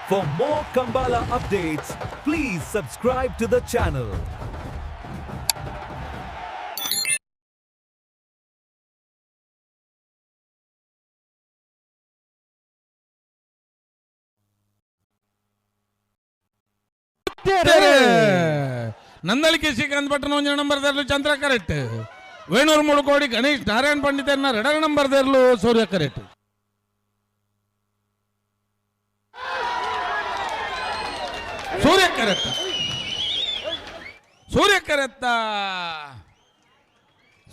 For more Kambala updates, please subscribe to the channel. Nandalike Srikanth ಭಟ್ನ 1 ನಂಬರ್ದಲ್ಲೂ ಚಂದ್ರ ಕರೆಕ್ಟ್. ವೇಣೂರು ಮುಳುಕೋಡಿ ಗಣೇಶ್ ನಾರಾಯಣ್ ಪಂಡಿತನ 2 ನಂಬರ್ದಲ್ಲೂ ಸೂರ್ಯ ಕರೆಕ್ಟ್.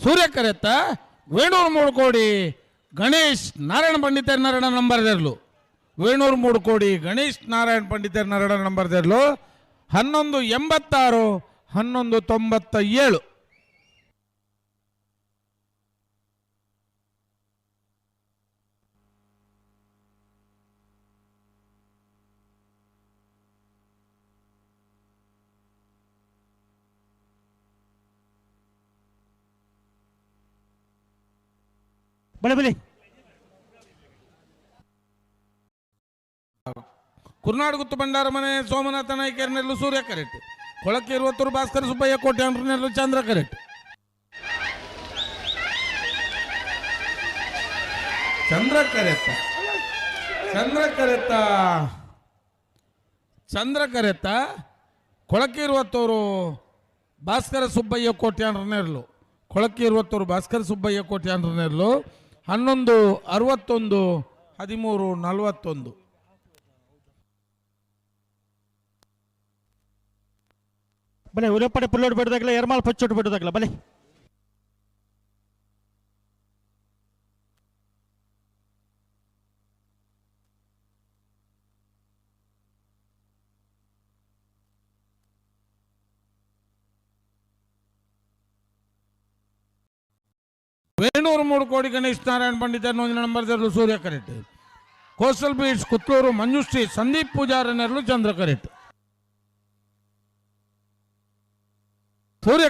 ಸೂರ್ಯ ಕರೆತ್ತ ವೇಣೂರು ಮುಳುಕೋಡಿ ಗಣೇಶ್ ನಾರಾಯಣ ಪಂಡಿತನ 2 ನಂಬರ್ದಲ್ಲೂ ವೇಣೂರು ಮುಳುಕೋಡಿ ಗಣೇಶ್ ನಾರಾಯಣ್ ಪಂಡಿತನ 2 ನಂಬರ್ದಲ್ಲೂ 1186 1197. ಬಲೆ ಕುರ್ನಾಡ್ ಗುತ್ತು ಬಂಡಾರ ಮನೆ ಸೋಮನಾಥ ನಾಯ್ಕರ್ನೆಲ್ಲೂ ಸೂರ್ಯ ಕರೆಕ್ಟ್. ಕೊಳಕ್ಕೆ 20 ಭಾಸ್ಕರ ಸುಬ್ಬಯ್ಯ ಕೋಟ್ಯಾನ್ರನೆಲ್ಲೂ ಚಂದ್ರ ಕರೆಕ್ಟ್. ಚಂದ್ರ ಕರೆತ್ತ ಕೊಳಕ್ಕೆ 20 ಭಾಸ್ಕರ ಸುಬ್ಬಯ್ಯ ಕೋಟ್ಯಾನ್ರನೆಲ್ಲೂ ಕೊಳಕ್ಕೆ 20 ಭಾಸ್ಕರ ಸುಬ್ಬಯ್ಯ ಕೋಟ್ಯಾನ್ರನೆಲ್ಲೂ 1161 1341. ಬಲೆ ಉರಪಡೆ ಪುಲ್ಲೋಡ್ ಬಿಡದಾಗಲ ಎರ್ಮಾಲ್ ಪಚ್ಚೋಟ್ ಬಿಡದಾಗಲ ಬಲೆ ವೇಣೂರು ಮುಳುಕೋಡಿ ಗಣೇಶ್ ನಾರಾಯಣ್ ಪಂಡಿತ 1 ನಂಬರ್ದಲ್ಲೂ ಸೂರ್ಯ correct. Coastal beats Kuthur Manjushree Sandeep ಪೂಜಾರನೆಲ್ಲೂ ಚಂದ್ರ ಕರೆಕ್ಟ್. ಸೂರ್ಯ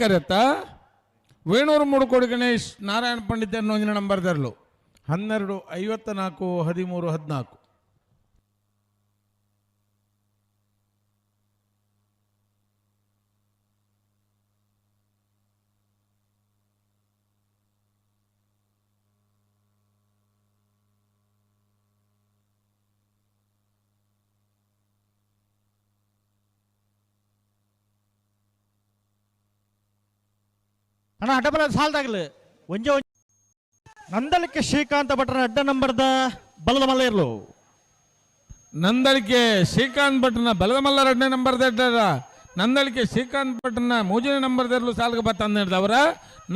ಕರೆತ್ತ ವೇಣೂರು ಮುಳುಕೋಡಿ ಗಣೇಶ್ ನಾರಾಯಣ್ ಪಂಡಿತ 1 ನಂಬರ್ದಲ್ಲೂ 12 54 13 14. ಅಣ್ಣ ಅಡ್ಡಬಲ ಸಾಲ್ದಾಗಲಿ ಒಂಜೆ ನಂದಳಿಕೆ ಶ್ರೀಕಾಂತ ಭಟ್ರ 2 ನಂಬರ್ದ ಬಲದ ಮಲ್ಲ ಇರ್ಲು. ನಂದಳಿಕೆ ಶ್ರೀಕಾಂತ್ ಭಟ್ನ ಬಲದ ಮಲ್ಲ 2 ನಂಬರ್ದ ನಂದಳಿಕೆ ಶ್ರೀಕಾಂತ್ ಭಟ್ನ 3 ನಂಬರ್ದಲ್ಲೂ ಸಾಲ್ಗೆ ಬತ್ತಂದವರ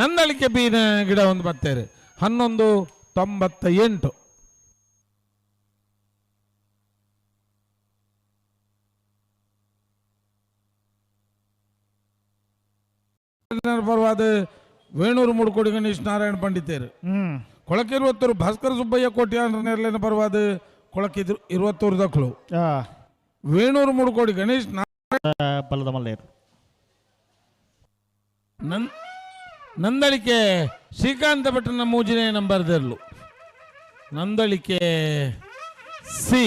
ನಂದಳಿಕೆ ಬೀನ ಗಿಡ ಒಂದು ಬತ್ತೇರಿ 1198. ಪರವಾದ ವೇಣೂರು ಮುಳುಕೋಡಿ ಗಣೇಶ್ ನಾರಾಯಣ ಪಂಡಿತೇರು ಕೊಳಕ್ಕೆ 20 ಭಾಸ್ಕರ ಸುಬ್ಬಯ್ಯ ಕೋಟ್ಯಾನ್ರನೆಲ್ಲ ಪರವಾದ ಕೊಳಕ್ಕೆ 20 ದಕ್ಳು ವೇಣೂರು ಮುಳುಕೋಡಿ ಗಣೇಶ್ ಬಲದ ಮಲ್ಲ ನಂದಳಿಕೆ ಶ್ರೀಕಾಂತ ಭಟ್ನ 3 ನಂಬರ್ದಲ್ಲೂ ನಂದಳಿಕೆ ಸಿ